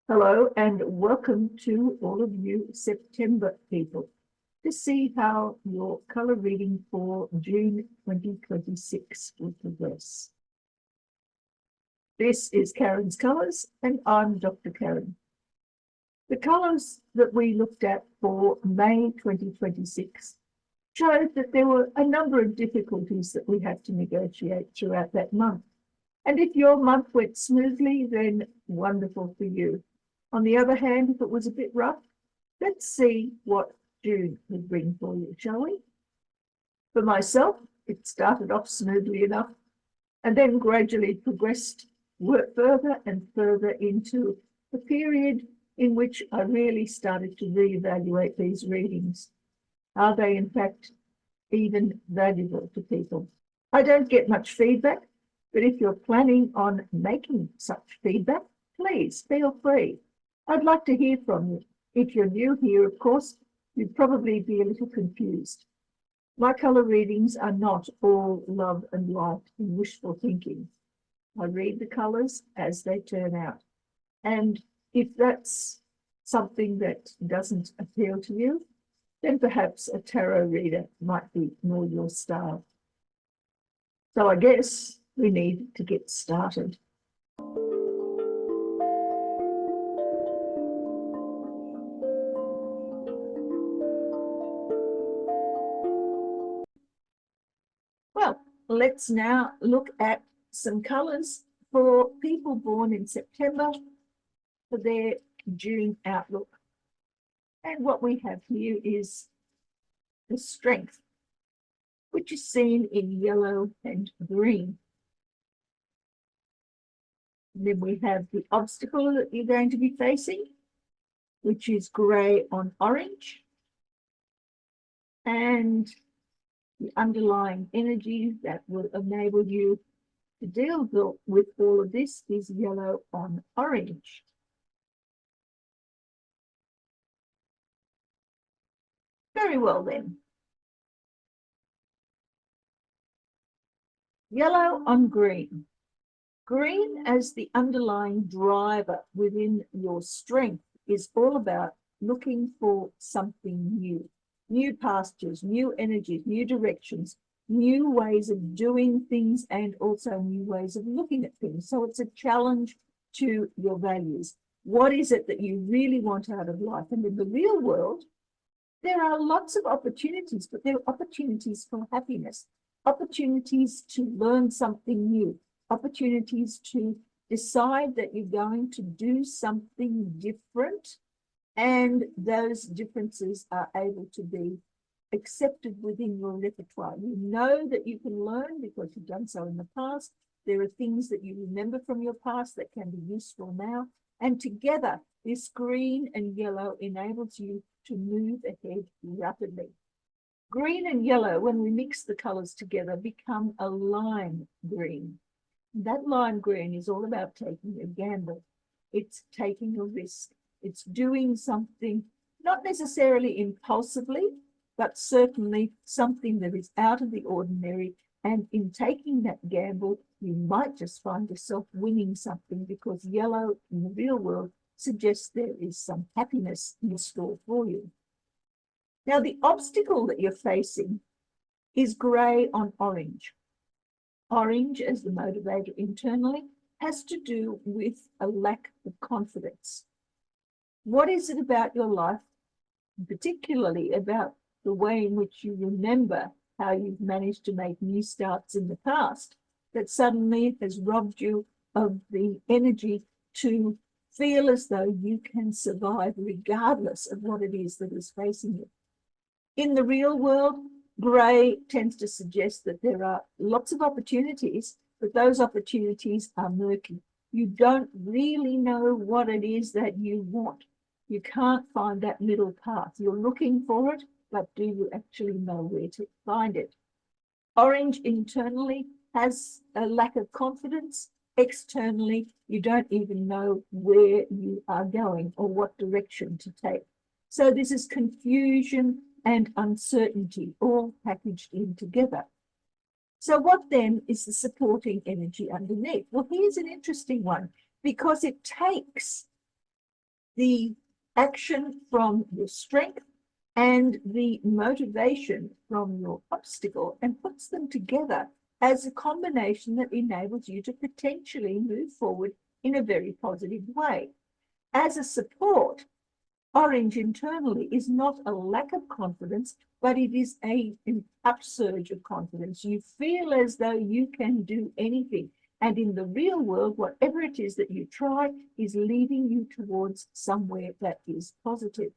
Hello and welcome to all of you September people to see how your color reading for June 2026 will progress. This is Karen's Colors and I'm Dr. Karen. The colors that we looked at for May 2026 showed that there were a number of difficulties that we had to negotiate throughout that month. And if your month went smoothly, then wonderful for you. On the other hand, if it was a bit rough, let's see what June will bring for you, shall we? For myself, it started off smoothly enough and then gradually progressed further and further into the period in which I really started to reevaluate these readings. Are they in fact even valuable to people? I don't get much feedback, but if you're planning on making such feedback, please feel free. I'd like to hear from you. If you're new here, of course, you'd probably be a little confused. My color readings are not all love and light and wishful thinking. I read the colors as they turn out. And if that's something that doesn't appeal to you, then perhaps a tarot reader might be more your style. So I guess we need to get started. Well, let's now look at some colors for people born in September for their June outlook. And what we have here is the strength, which is seen in yellow and green. And then we have the obstacle that you're going to be facing, which is grey on orange. And the underlying energy that will enable you to deal with all of this is yellow on orange. Very well then. Yellow on green. Green as the underlying driver within your strength is all about looking for something new. New pastures, new energies, new directions, new ways of doing things, and also new ways of looking at things. So it's a challenge to your values. What is it that you really want out of life? And in the real world, there are lots of opportunities, but there are opportunities for happiness, opportunities to learn something new, opportunities to decide that you're going to do something different, and those differences are able to be accepted within your repertoire. You know that you can learn because you've done so in the past. There are things that you remember from your past that can be useful now. And together, this green and yellow enables you to move ahead rapidly. Green and yellow, when we mix the colors together, become a lime green. That lime green is all about taking a gamble. It's taking a risk. It's doing something, not necessarily impulsively, but certainly something that is out of the ordinary. And in taking that gamble, you might just find yourself winning something, because yellow in the real world suggests there is some happiness in store for you. Now, the obstacle that you're facing is grey on orange. Orange, as the motivator internally, has to do with a lack of confidence. What is it about your life, particularly about the way in which you remember how you've managed to make new starts in the past, that suddenly has robbed you of the energy to feel as though you can survive regardless of what it is that is facing you? In the real world, grey tends to suggest that there are lots of opportunities, but those opportunities are murky. You don't really know what it is that you want. You can't find that middle path. You're looking for it, but do you actually know where to find it? Orange internally has a lack of confidence. Externally, you don't even know where you are going or what direction to take. So this is confusion and uncertainty all packaged in together. So what then is the supporting energy underneath? Well, here's an interesting one, because it takes the action from your strength and the motivation from your obstacle and puts them together as a combination that enables you to potentially move forward in a very positive way. As a support, orange internally is not a lack of confidence, but it is an upsurge of confidence. You feel as though you can do anything. And in the real world, whatever it is that you try is leading you towards somewhere that is positive.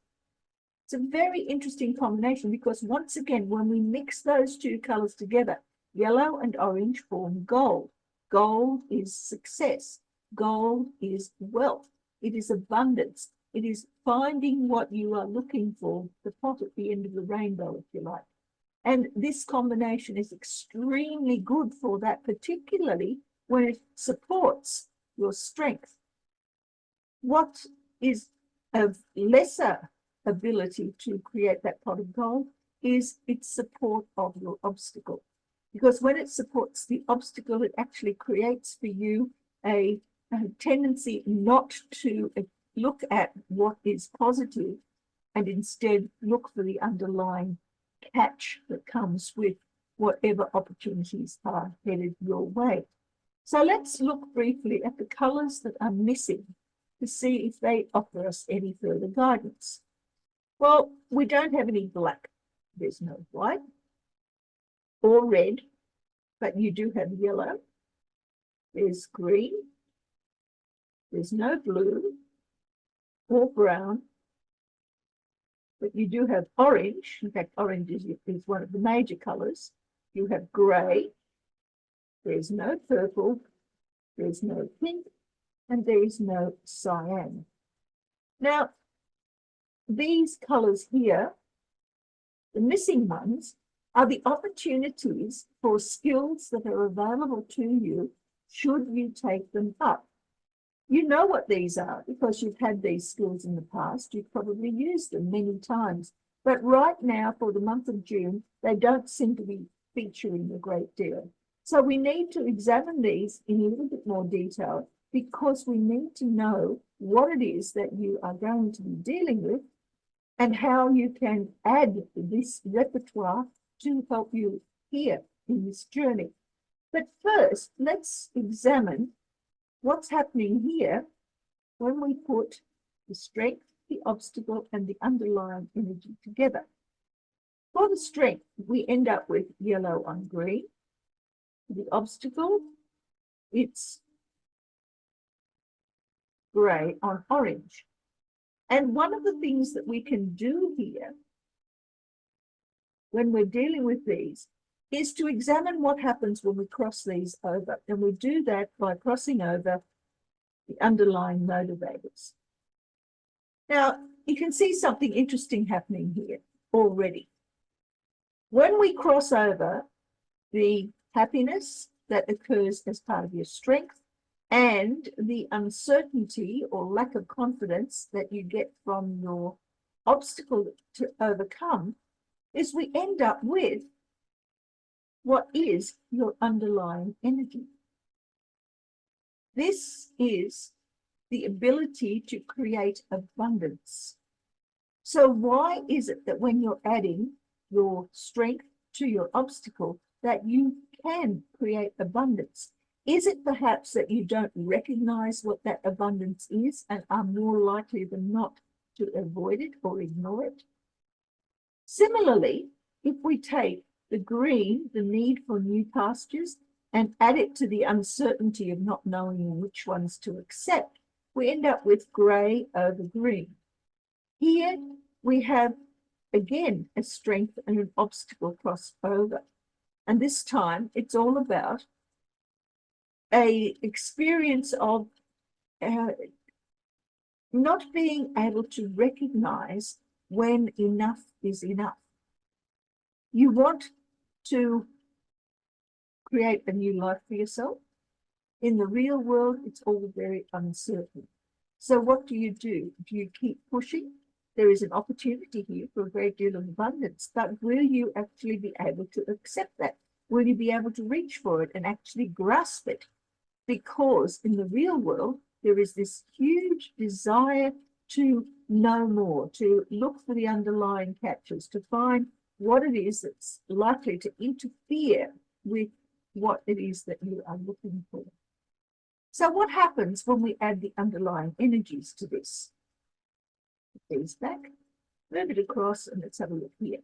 It's a very interesting combination because once again, when we mix those two colors together, yellow and orange form gold. Gold is success. Gold is wealth. It is abundance. It is finding what you are looking for, the pot at the end of the rainbow, if you like. And this combination is extremely good for that, particularly when it supports your strength. What is of lesser ability to create that pot of gold is its support of your obstacle. Because when it supports the obstacle, it actually creates for you a tendency not to look at what is positive and instead look for the underlying catch that comes with whatever opportunities are headed your way. So let's look briefly at the colors that are missing to see if they offer us any further guidance. Well, we don't have any black. There's no white or red, but you do have yellow. There's green. There's no blue or brown, but you do have orange. In fact, orange is one of the major colors. You have gray. There's no purple. There's no pink. And there is no cyan. Now, these colors here, the missing ones, are the opportunities for skills that are available to you should you take them up. You know what these are because you've had these skills in the past. You've probably used them many times. But right now, for the month of June, they don't seem to be featuring a great deal. So we need to examine these in a little bit more detail because we need to know what it is that you are going to be dealing with and how you can add this repertoire to help you here in this journey. But first, let's examine what's happening here when we put the strength, the obstacle, and the underlying energy together. For the strength, we end up with yellow on green. The obstacle, it's gray on orange. And one of the things that we can do here when we're dealing with these is to examine what happens when we cross these over. And we do that by crossing over the underlying motivators. Now, you can see something interesting happening here already. When we cross over the happiness that occurs as part of your strength and the uncertainty or lack of confidence that you get from your obstacle to overcome, is we end up with what is your underlying energy. This is the ability to create abundance. So why is it that when you're adding your strength to your obstacle that you can create abundance? Is it perhaps that you don't recognize what that abundance is and are more likely than not to avoid it or ignore it? Similarly, if we take the green, the need for new pastures, and add it to the uncertainty of not knowing which ones to accept, we end up with gray over green. Here we have, again, a strength and an obstacle crossed over. And this time it's all about an experience of not being able to recognize when enough is enough. You want to create a new life for yourself. In the real world, it's all very uncertain. So what do? Do you keep pushing? There is an opportunity here for a great deal of abundance, but will you actually be able to accept that? Will you be able to reach for it and actually grasp it? Because in the real world, there is this huge desire to know more, to look for the underlying captures, to find what it is that's likely to interfere with what it is that you are looking for. So what happens when we add the underlying energies to this? Put these back, move it across, and let's have a look here.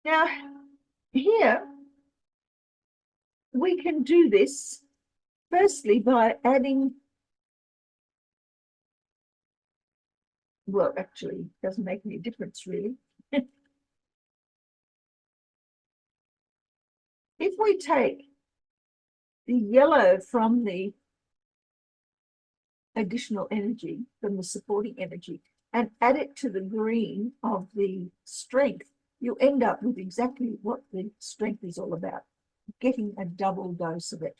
Now, here, we can do this firstly by adding, well, actually, it doesn't make any difference really. If we take the yellow from the additional energy, from the supporting energy, and add it to the green of the strength, you end up with exactly what the strength is all about, getting a double dose of it.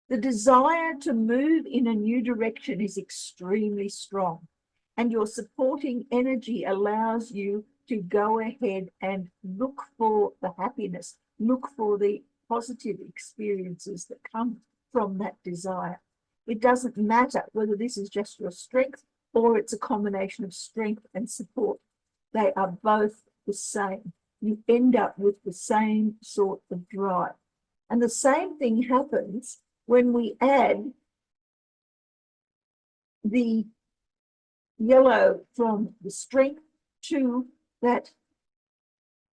The desire to move in a new direction is extremely strong, and your supporting energy allows you to go ahead and look for the happiness, look for the positive experiences that come from that desire. It doesn't matter whether this is just your strength or it's a combination of strength and support. They are both the same. You end up with the same sort of drive. And the same thing happens when we add the yellow from the strength to that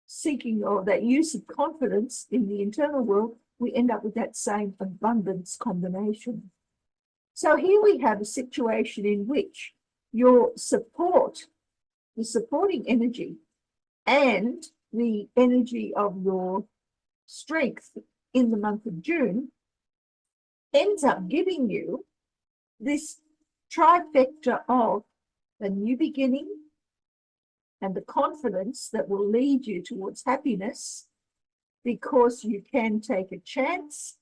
seeking or that use of confidence in the internal world. We end up with that same abundance combination. So here we have a situation in which your support, the supporting energy, and the energy of your strength in the month of June ends up giving you this trifecta of a new beginning and the confidence that will lead you towards happiness, because you can take a chance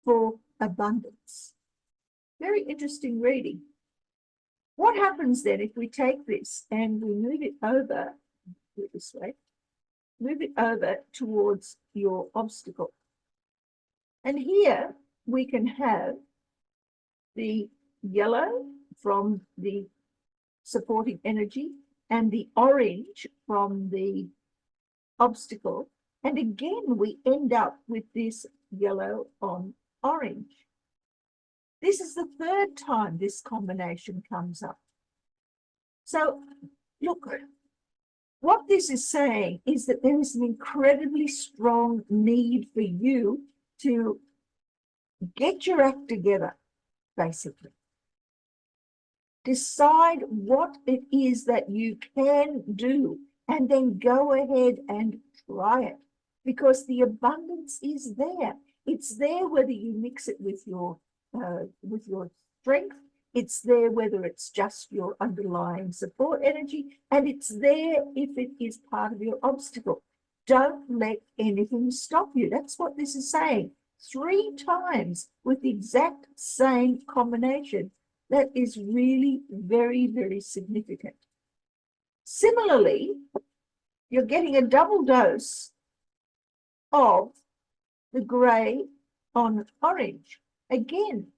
for abundance. Very interesting reading. What happens then if we take this and we move it over, do it this way, move it over towards your obstacle? And here we can have the yellow from the supporting energy and the orange from the obstacle. And again, we end up with this yellow on orange. This is the third time this combination comes up. So look, what this is saying is that there is an incredibly strong need for you to get your act together, basically. Decide what it is that you can do and then go ahead and try it, because the abundance is there. It's there whether you mix it with your strength. It's there whether it's just your underlying support energy, and it's there if it is part of your obstacle. Don't let anything stop you. That's what this is saying. 3 times with the exact same combination. That is really very, very significant. Similarly, you're getting a double dose of the grey on orange. Again,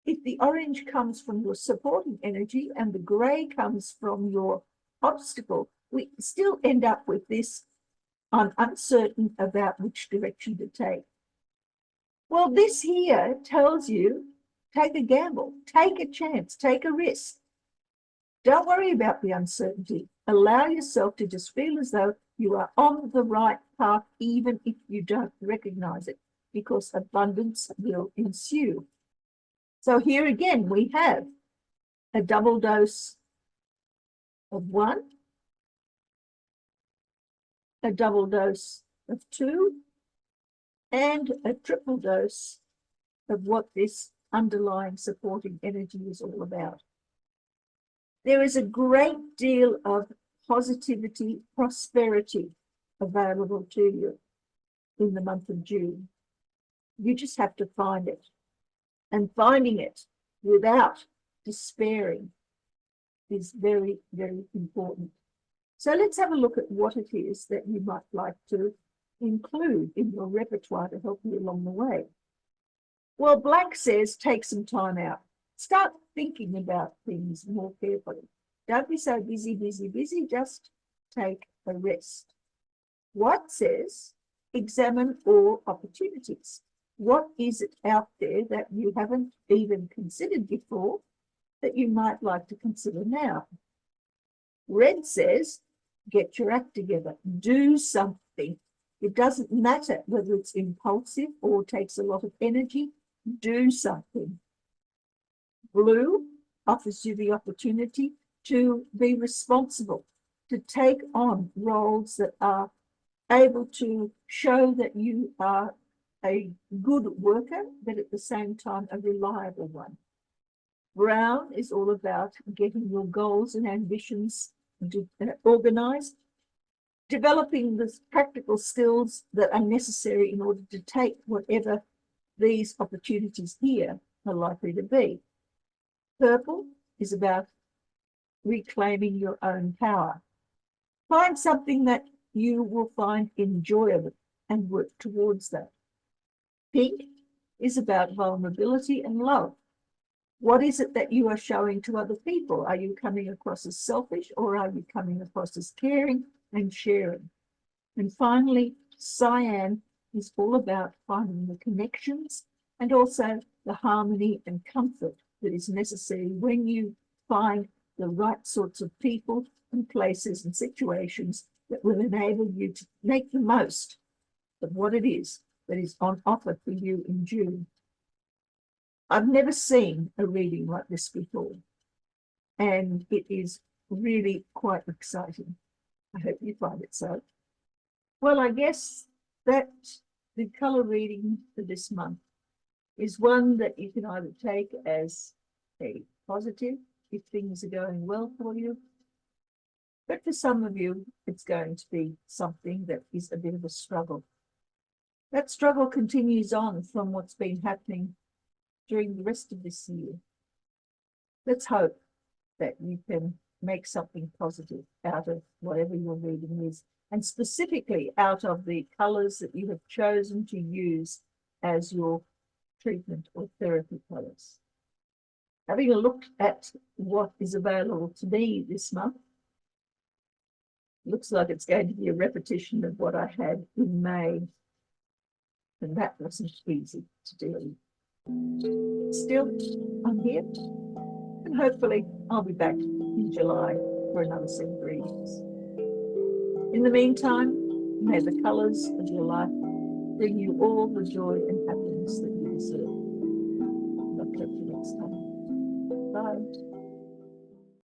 if the orange comes from your supporting energy and the grey comes from your obstacle, we still end up with this, I'm uncertain about which direction to take. Well, this here tells you, take a gamble, take a chance, take a risk. Don't worry about the uncertainty. Allow yourself to just feel as though you are on the right path, even if you don't recognize it, because abundance will ensue. So here again, we have a double dose of 1, a double dose of 2, and a triple dose of what this underlying supporting energy is all about. There is a great deal of positivity, prosperity available to you in the month of June. You just have to find it. And finding it without despairing is very, very important. So let's have a look at what it is that you might like to include in your repertoire to help you along the way. Well, Black says take some time out. Start thinking about things more carefully. Don't be so busy, busy, busy. Just take a rest. White says, examine all opportunities. What is it out there that you haven't even considered before that you might like to consider now? Red says, get your act together. Do something. It doesn't matter whether it's impulsive or takes a lot of energy. Do something. Blue offers you the opportunity to be responsible, to take on roles that are able to show that you are a good worker, but at the same time a reliable one. Brown is all about getting your goals and ambitions organized, developing the practical skills that are necessary in order to take whatever these opportunities here are likely to be. Purple is about reclaiming your own power. Find something that you will find enjoyable and work towards that. Pink is about vulnerability and love. What is it that you are showing to other people? Are you coming across as selfish, or are you coming across as caring and sharing? And finally, cyan is all about finding the connections and also the harmony and comfort that is necessary when you find the right sorts of people and places and situations that will enable you to make the most of what it is that is on offer for you in June. I've never seen a reading like this before, and it is really quite exciting. I hope you find it so. Well, I guess that the colour reading for this month is one that you can either take as a positive if things are going well for you, but for some of you, it's going to be something that is a bit of a struggle. That struggle continues on from what's been happening during the rest of this year. Let's hope that you can make something positive out of whatever your reading is, and specifically out of the colours that you have chosen to use as your treatment or therapy colours. Having a look at what is available to me this month, looks like it's going to be a repetition of what I had in May, and that wasn't easy to deal with. Still, I'm here, and hopefully I'll be back in July for another set of readings. In the meantime, may the colours of your life bring you all the joy and happiness that you deserve. And I'll catch you next time. Bye.